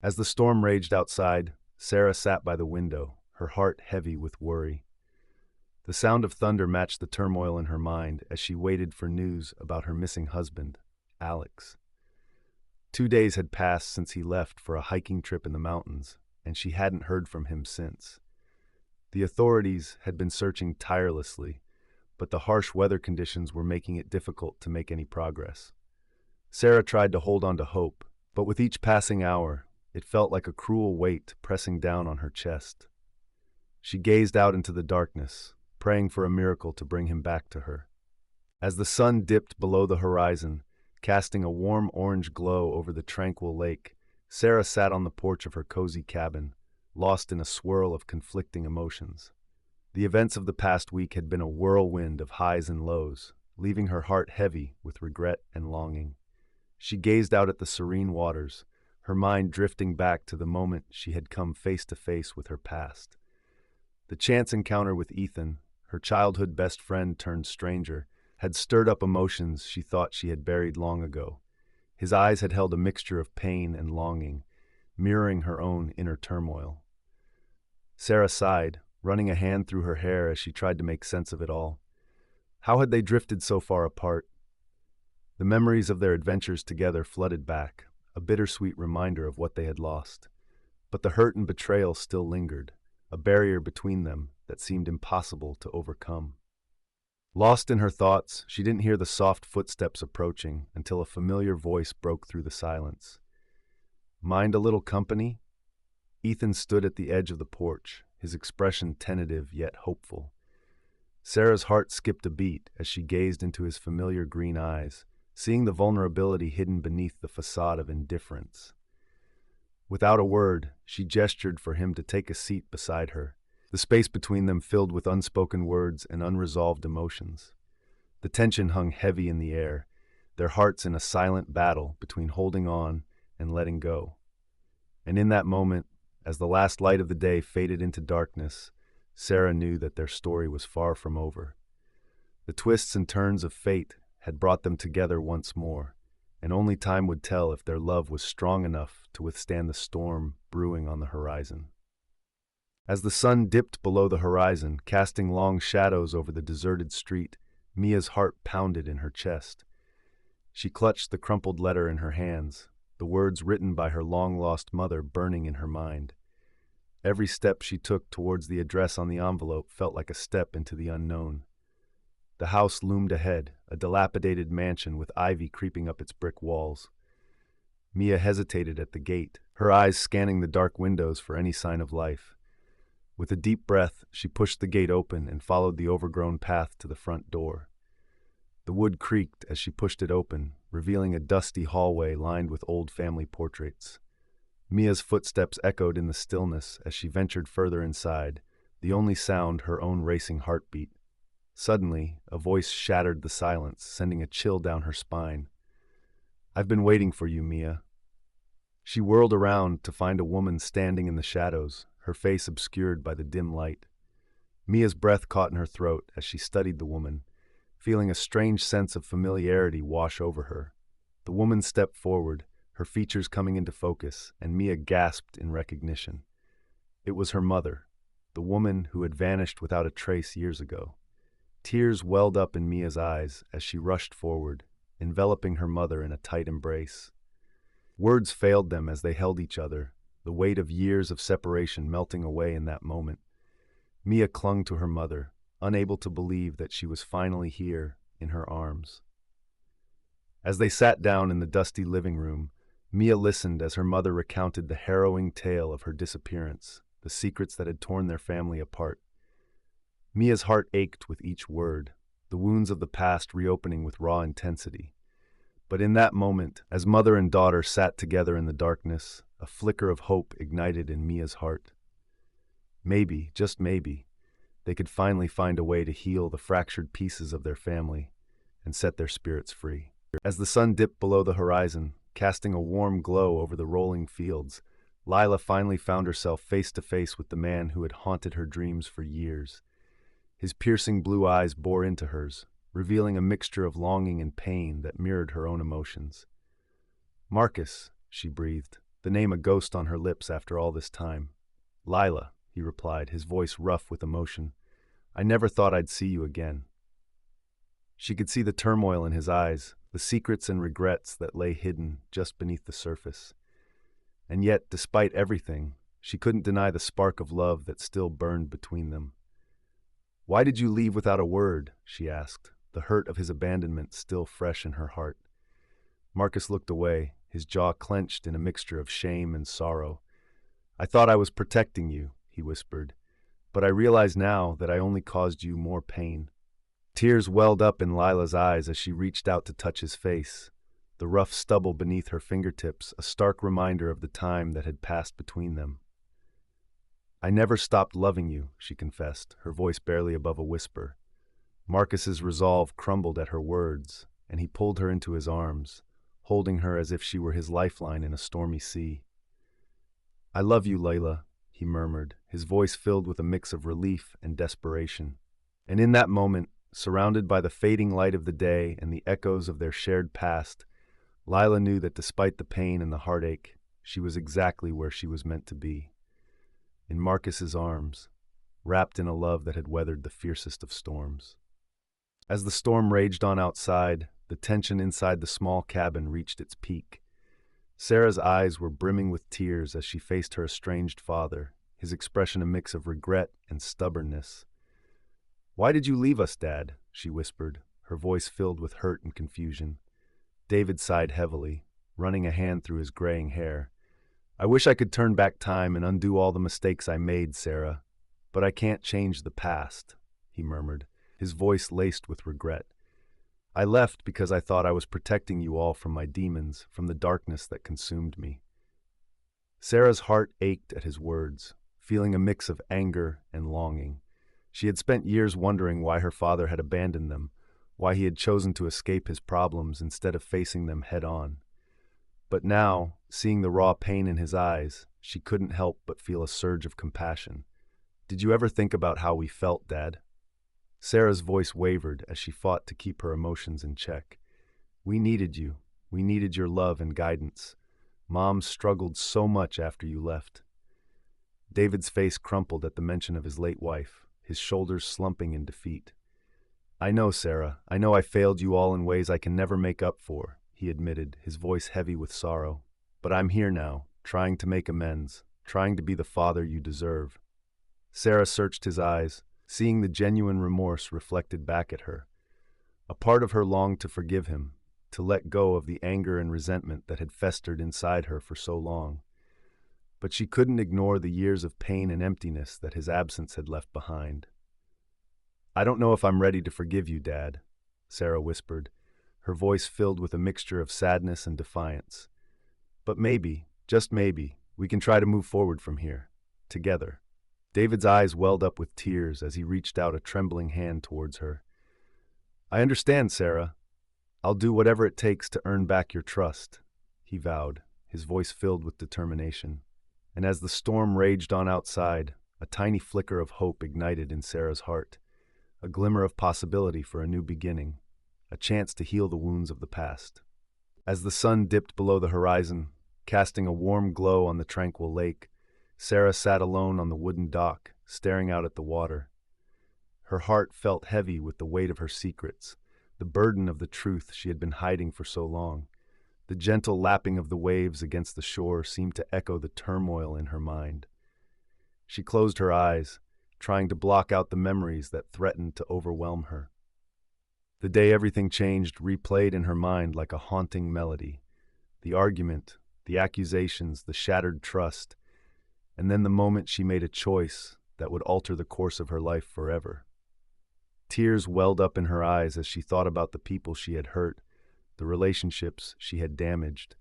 As the storm raged outside, Sarah sat by the window, her heart heavy with worry. The sound of thunder matched the turmoil in her mind as she waited for news about her missing husband, Alex. 2 days had passed since he left for a hiking trip in the mountains, and she hadn't heard from him since. The authorities had been searching tirelessly, but the harsh weather conditions were making it difficult to make any progress. Sarah tried to hold on to hope, but with each passing hour, it felt like a cruel weight pressing down on her chest. She gazed out into the darkness, praying for a miracle to bring him back to her. As the sun dipped below the horizon, casting a warm orange glow over the tranquil lake, Sarah sat on the porch of her cozy cabin, lost in a swirl of conflicting emotions. The events of the past week had been a whirlwind of highs and lows, leaving her heart heavy with regret and longing. She gazed out at the serene waters, her mind drifting back to the moment she had come face to face with her past. The chance encounter with Ethan, her childhood best friend turned stranger, had stirred up emotions she thought she had buried long ago. His eyes had held a mixture of pain and longing, mirroring her own inner turmoil. Sarah sighed, running a hand through her hair as she tried to make sense of it all. How had they drifted so far apart? The memories of their adventures together flooded back, a bittersweet reminder of what they had lost. But the hurt and betrayal still lingered, a barrier between them that seemed impossible to overcome. Lost in her thoughts, she didn't hear the soft footsteps approaching until a familiar voice broke through the silence. "Mind a little company?" Ethan stood at the edge of the porch, his expression tentative yet hopeful. Sarah's heart skipped a beat as she gazed into his familiar green eyes, seeing the vulnerability hidden beneath the facade of indifference. Without a word, she gestured for him to take a seat beside her, the space between them filled with unspoken words and unresolved emotions. The tension hung heavy in the air, their hearts in a silent battle between holding on and letting go. And in that moment, as the last light of the day faded into darkness, Sarah knew that their story was far from over. The twists and turns of fate had brought them together once more, and only time would tell if their love was strong enough to withstand the storm brewing on the horizon. As the sun dipped below the horizon, casting long shadows over the deserted street, Mia's heart pounded in her chest. She clutched the crumpled letter in her hands, the words written by her long-lost mother burning in her mind. Every step she took towards the address on the envelope felt like a step into the unknown. The house loomed ahead, a dilapidated mansion with ivy creeping up its brick walls. Mia hesitated at the gate, her eyes scanning the dark windows for any sign of life. With a deep breath, she pushed the gate open and followed the overgrown path to the front door. The wood creaked as she pushed it open, revealing a dusty hallway lined with old family portraits. Mia's footsteps echoed in the stillness as she ventured further inside, the only sound her own racing heartbeat. Suddenly, a voice shattered the silence, sending a chill down her spine. "I've been waiting for you, Mia." She whirled around to find a woman standing in the shadows, her face obscured by the dim light. Mia's breath caught in her throat as she studied the woman, feeling a strange sense of familiarity wash over her. The woman stepped forward, her features coming into focus, and Mia gasped in recognition. It was her mother, the woman who had vanished without a trace years ago. Tears welled up in Mia's eyes as she rushed forward, enveloping her mother in a tight embrace. Words failed them as they held each other, the weight of years of separation melting away in that moment. Mia clung to her mother, unable to believe that she was finally here in her arms. As they sat down in the dusty living room, Mia listened as her mother recounted the harrowing tale of her disappearance, the secrets that had torn their family apart. Mia's heart ached with each word, the wounds of the past reopening with raw intensity. But in that moment, as mother and daughter sat together in the darkness, a flicker of hope ignited in Mia's heart. Maybe, just maybe, they could finally find a way to heal the fractured pieces of their family and set their spirits free. As the sun dipped below the horizon, casting a warm glow over the rolling fields, Lila finally found herself face to face with the man who had haunted her dreams for years. His piercing blue eyes bore into hers, revealing a mixture of longing and pain that mirrored her own emotions. "Marcus," she breathed, the name a ghost on her lips after all this time. "Lila," he replied, his voice rough with emotion. "I never thought I'd see you again." She could see the turmoil in his eyes, the secrets and regrets that lay hidden just beneath the surface. And yet, despite everything, she couldn't deny the spark of love that still burned between them. "Why did you leave without a word?" she asked, the hurt of his abandonment still fresh in her heart. Marcus looked away, his jaw clenched in a mixture of shame and sorrow. "I thought I was protecting you," he whispered, "but I realize now that I only caused you more pain." Tears welled up in Lila's eyes as she reached out to touch his face, the rough stubble beneath her fingertips a stark reminder of the time that had passed between them. "I never stopped loving you," she confessed, her voice barely above a whisper. Marcus's resolve crumbled at her words, and he pulled her into his arms, holding her as if she were his lifeline in a stormy sea. "I love you, Layla," he murmured, his voice filled with a mix of relief and desperation. And in that moment, surrounded by the fading light of the day and the echoes of their shared past, Lila knew that despite the pain and the heartache, she was exactly where she was meant to be. In Marcus's arms, wrapped in a love that had weathered the fiercest of storms. As the storm raged on outside, the tension inside the small cabin reached its peak. Sarah's eyes were brimming with tears as she faced her estranged father, his expression a mix of regret and stubbornness. "Why did you leave us, Dad?" she whispered, her voice filled with hurt and confusion. David sighed heavily, running a hand through his graying hair. "I wish I could turn back time and undo all the mistakes I made, Sarah, but I can't change the past," he murmured, his voice laced with regret. "I left because I thought I was protecting you all from my demons, from the darkness that consumed me." Sarah's heart ached at his words, feeling a mix of anger and longing. She had spent years wondering why her father had abandoned them, why he had chosen to escape his problems instead of facing them head-on. But now, seeing the raw pain in his eyes, she couldn't help but feel a surge of compassion. "Did you ever think about how we felt, Dad?" Sarah's voice wavered as she fought to keep her emotions in check. "We needed you. We needed your love and guidance. Mom struggled so much after you left." David's face crumpled at the mention of his late wife, his shoulders slumping in defeat. "I know, Sarah. I know I failed you all in ways I can never make up for," he admitted, his voice heavy with sorrow. "But I'm here now, trying to make amends, trying to be the father you deserve." Sarah searched his eyes, seeing the genuine remorse reflected back at her. A part of her longed to forgive him, to let go of the anger and resentment that had festered inside her for so long. But she couldn't ignore the years of pain and emptiness that his absence had left behind. "I don't know if I'm ready to forgive you, Dad," Sarah whispered, her voice filled with a mixture of sadness and defiance. "But maybe, just maybe, we can try to move forward from here, together." David's eyes welled up with tears as he reached out a trembling hand towards her. "I understand, Sarah. I'll do whatever it takes to earn back your trust," he vowed, his voice filled with determination. And as the storm raged on outside, a tiny flicker of hope ignited in Sarah's heart, a glimmer of possibility for a new beginning, a chance to heal the wounds of the past. As the sun dipped below the horizon, casting a warm glow on the tranquil lake, Sarah sat alone on the wooden dock, staring out at the water. Her heart felt heavy with the weight of her secrets, the burden of the truth she had been hiding for so long. The gentle lapping of the waves against the shore seemed to echo the turmoil in her mind. She closed her eyes, trying to block out the memories that threatened to overwhelm her. The day everything changed replayed in her mind like a haunting melody. The argument, the accusations, the shattered trust, and then the moment she made a choice that would alter the course of her life forever. Tears welled up in her eyes as she thought about the people she had hurt, the relationships she had damaged.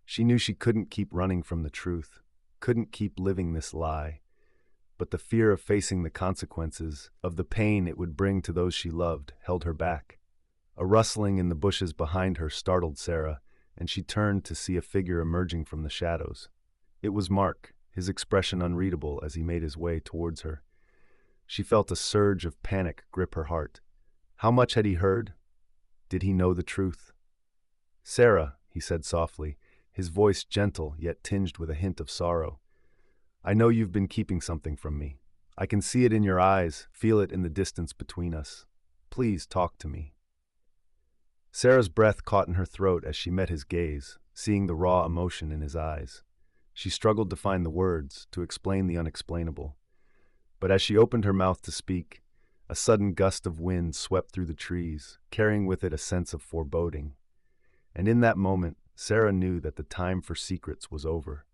She knew she couldn't keep running from the truth, couldn't keep living this lie. But the fear of facing the consequences, of the pain it would bring to those she loved, held her back. A rustling in the bushes behind her startled Sarah, and she turned to see a figure emerging from the shadows. It was Mark, his expression unreadable as he made his way towards her. She felt a surge of panic grip her heart. How much had he heard? Did he know the truth? "Sarah," he said softly, his voice gentle yet tinged with a hint of sorrow. "I know you've been keeping something from me. I can see it in your eyes, feel it in the distance between us. Please talk to me." Sarah's breath caught in her throat as she met his gaze, seeing the raw emotion in his eyes. She struggled to find the words, to explain the unexplainable. But as she opened her mouth to speak, a sudden gust of wind swept through the trees, carrying with it a sense of foreboding. And in that moment, Sarah knew that the time for secrets was over.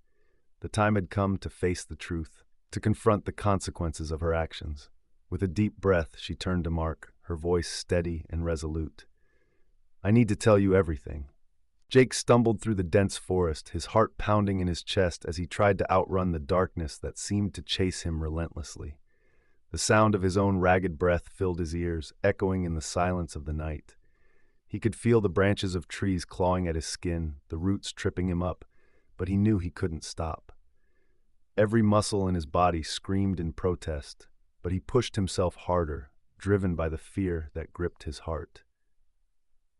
The time had come to face the truth, to confront the consequences of her actions. With a deep breath, she turned to Mark, her voice steady and resolute. "I need to tell you everything." Jake stumbled through the dense forest, his heart pounding in his chest as he tried to outrun the darkness that seemed to chase him relentlessly. The sound of his own ragged breath filled his ears, echoing in the silence of the night. He could feel the branches of trees clawing at his skin, the roots tripping him up, but he knew he couldn't stop. Every muscle in his body screamed in protest, but he pushed himself harder, driven by the fear that gripped his heart.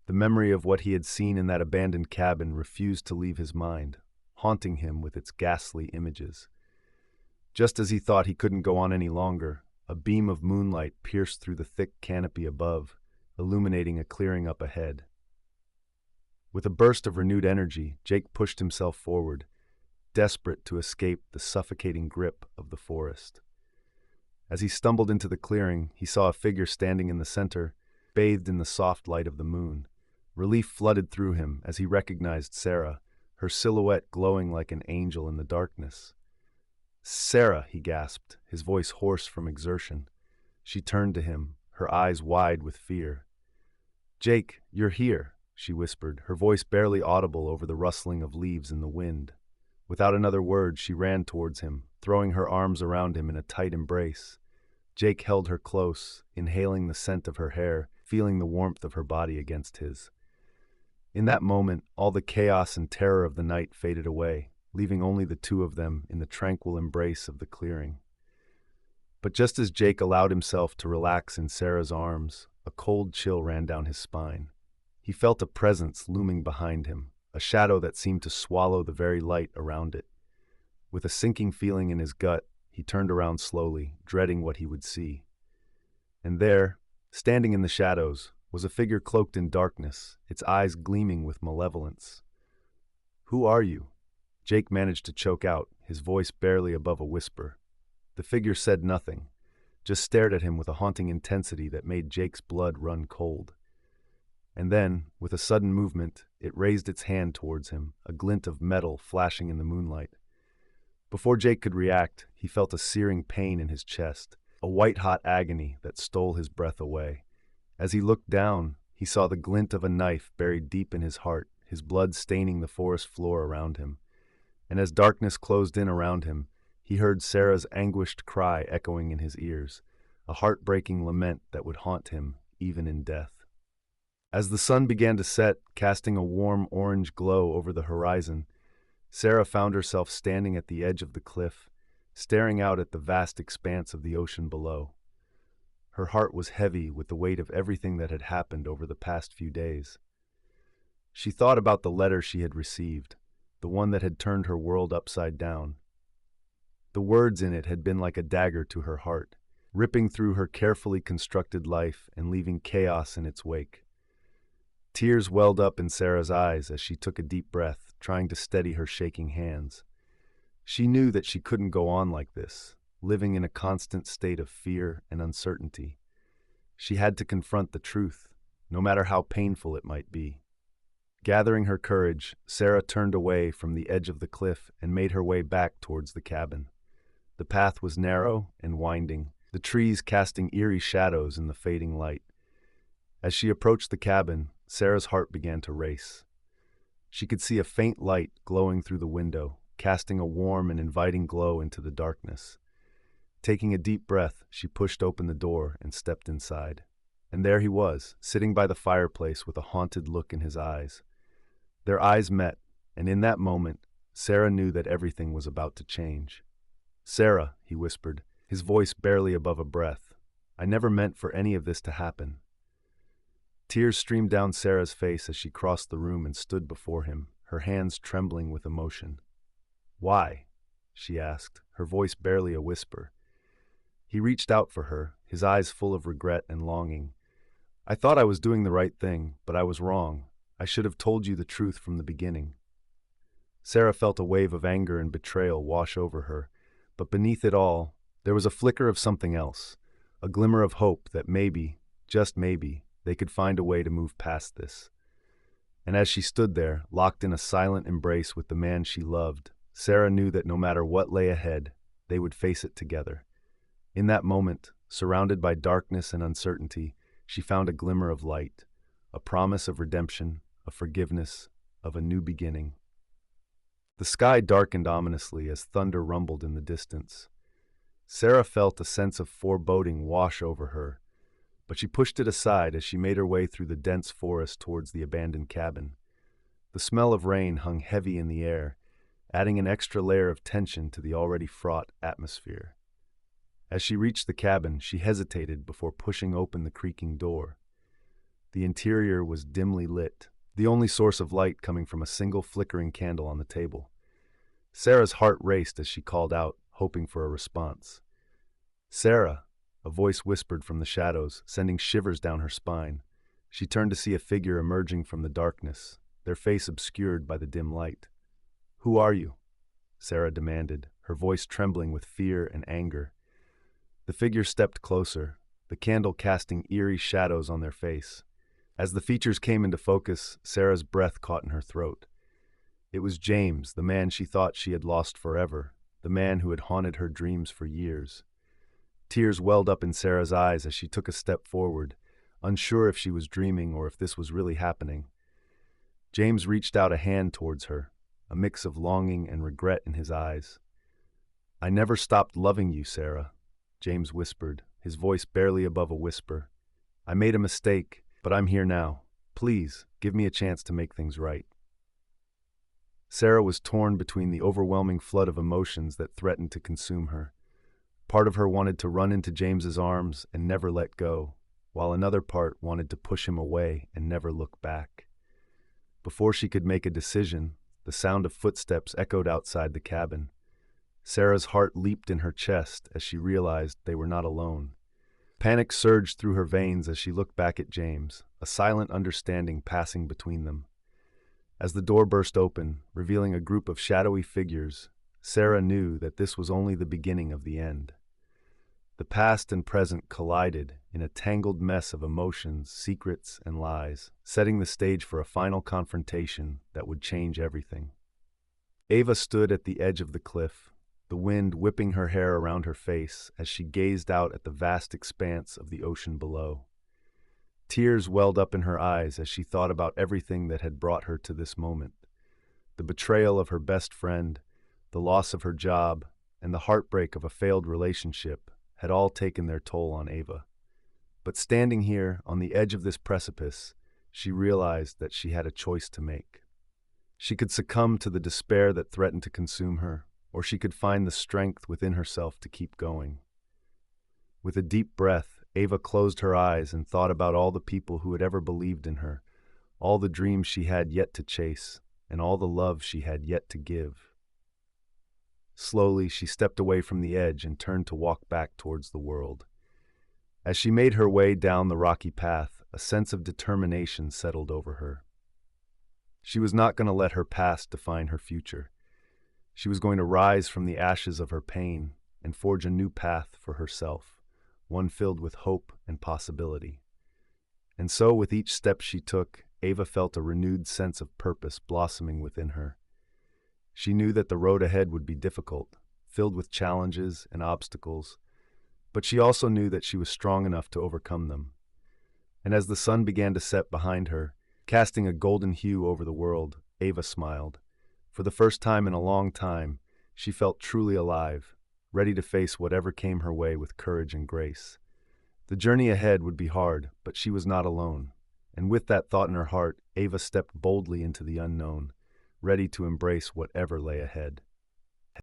The memory of what he had seen in that abandoned cabin refused to leave his mind, haunting him with its ghastly images. Just as he thought he couldn't go on any longer, a beam of moonlight pierced through the thick canopy above, illuminating a clearing up ahead. With a burst of renewed energy, Jake pushed himself forward, desperate to escape the suffocating grip of the forest. As he stumbled into the clearing, he saw a figure standing in the center, bathed in the soft light of the moon. Relief flooded through him as he recognized Sarah, her silhouette glowing like an angel in the darkness. "Sarah," he gasped, his voice hoarse from exertion. She turned to him, her eyes wide with fear. "Jake, you're here," she whispered, her voice barely audible over the rustling of leaves in the wind. Without another word, she ran towards him, throwing her arms around him in a tight embrace. Jake held her close, inhaling the scent of her hair, feeling the warmth of her body against his. In that moment, all the chaos and terror of the night faded away, leaving only the two of them in the tranquil embrace of the clearing. But just as Jake allowed himself to relax in Sarah's arms, a cold chill ran down his spine. He felt a presence looming behind him, a shadow that seemed to swallow the very light around it. With a sinking feeling in his gut, he turned around slowly, dreading what he would see. And there, standing in the shadows, was a figure cloaked in darkness, its eyes gleaming with malevolence. "Who are you?" Jake managed to choke out, his voice barely above a whisper. The figure said nothing, just stared at him with a haunting intensity that made Jake's blood run cold. And then, with a sudden movement, it raised its hand towards him, a glint of metal flashing in the moonlight. Before Jake could react, he felt a searing pain in his chest, a white-hot agony that stole his breath away. As he looked down, he saw the glint of a knife buried deep in his heart, his blood staining the forest floor around him. And as darkness closed in around him, he heard Sarah's anguished cry echoing in his ears, a heartbreaking lament that would haunt him even in death. As the sun began to set, casting a warm orange glow over the horizon, Sarah found herself standing at the edge of the cliff, staring out at the vast expanse of the ocean below. Her heart was heavy with the weight of everything that had happened over the past few days. She thought about the letter she had received, the one that had turned her world upside down. The words in it had been like a dagger to her heart, ripping through her carefully constructed life and leaving chaos in its wake. Tears welled up in Sarah's eyes as she took a deep breath, trying to steady her shaking hands. She knew that she couldn't go on like this, living in a constant state of fear and uncertainty. She had to confront the truth, no matter how painful it might be. Gathering her courage, Sarah turned away from the edge of the cliff and made her way back towards the cabin. The path was narrow and winding, the trees casting eerie shadows in the fading light. As she approached the cabin, Sarah's heart began to race. She could see a faint light glowing through the window, casting a warm and inviting glow into the darkness. Taking a deep breath, she pushed open the door and stepped inside. And there he was, sitting by the fireplace with a haunted look in his eyes. Their eyes met, and in that moment, Sarah knew that everything was about to change. "Sarah," he whispered, his voice barely above a breath, "I never meant for any of this to happen." Tears streamed down Sarah's face as she crossed the room and stood before him, her hands trembling with emotion. "Why?" she asked, her voice barely a whisper. He reached out for her, his eyes full of regret and longing. "I thought I was doing the right thing, but I was wrong. I should have told you the truth from the beginning." Sarah felt a wave of anger and betrayal wash over her, but beneath it all, there was a flicker of something else, a glimmer of hope that maybe, just maybe, they could find a way to move past this. And as she stood there, locked in a silent embrace with the man she loved, Sarah knew that no matter what lay ahead, they would face it together. In that moment, surrounded by darkness and uncertainty, she found a glimmer of light, a promise of redemption, of forgiveness, of a new beginning. The sky darkened ominously as thunder rumbled in the distance. Sarah felt a sense of foreboding wash over her, but she pushed it aside as she made her way through the dense forest towards the abandoned cabin. The smell of rain hung heavy in the air, adding an extra layer of tension to the already fraught atmosphere. As she reached the cabin, she hesitated before pushing open the creaking door. The interior was dimly lit, the only source of light coming from a single flickering candle on the table. Sarah's heart raced as she called out, hoping for a response. "Sarah," a voice whispered from the shadows, sending shivers down her spine. She turned to see a figure emerging from the darkness, their face obscured by the dim light. "Who are you?" Sarah demanded, her voice trembling with fear and anger. The figure stepped closer, the candle casting eerie shadows on their face. As the features came into focus, Sarah's breath caught in her throat. It was James, the man she thought she had lost forever, the man who had haunted her dreams for years. Tears welled up in Sarah's eyes as she took a step forward, unsure if she was dreaming or if this was really happening. James reached out a hand towards her, a mix of longing and regret in his eyes. "I never stopped loving you, Sarah," James whispered, his voice barely above a whisper. "I made a mistake, but I'm here now. Please, give me a chance to make things right." Sarah was torn between the overwhelming flood of emotions that threatened to consume her. Part of her wanted to run into James's arms and never let go, while another part wanted to push him away and never look back. Before she could make a decision, the sound of footsteps echoed outside the cabin. Sarah's heart leaped in her chest as she realized they were not alone. Panic surged through her veins as she looked back at James, a silent understanding passing between them. As the door burst open, revealing a group of shadowy figures, Sarah knew that this was only the beginning of the end. The past and present collided in a tangled mess of emotions, secrets, and lies, setting the stage for a final confrontation that would change everything. Ava stood at the edge of the cliff, the wind whipping her hair around her face as she gazed out at the vast expanse of the ocean below. Tears welled up in her eyes as she thought about everything that had brought her to this moment. The betrayal of her best friend, the loss of her job, and the heartbreak of a failed relationship had all taken their toll on Ava. But standing here, on the edge of this precipice, she realized that she had a choice to make. She could succumb to the despair that threatened to consume her, or she could find the strength within herself to keep going. With a deep breath, Ava closed her eyes and thought about all the people who had ever believed in her, all the dreams she had yet to chase, and all the love she had yet to give. Slowly, she stepped away from the edge and turned to walk back towards the world. As she made her way down the rocky path, a sense of determination settled over her. She was not going to let her past define her future. She was going to rise from the ashes of her pain and forge a new path for herself, one filled with hope and possibility. And so, with each step she took, Ava felt a renewed sense of purpose blossoming within her. She knew that the road ahead would be difficult, filled with challenges and obstacles, but she also knew that she was strong enough to overcome them. And as the sun began to set behind her, casting a golden hue over the world, Ava smiled. For the first time in a long time, she felt truly alive, ready to face whatever came her way with courage and grace. The journey ahead would be hard, but she was not alone. And with that thought in her heart, Ava stepped boldly into the unknown, ready to embrace whatever lay ahead.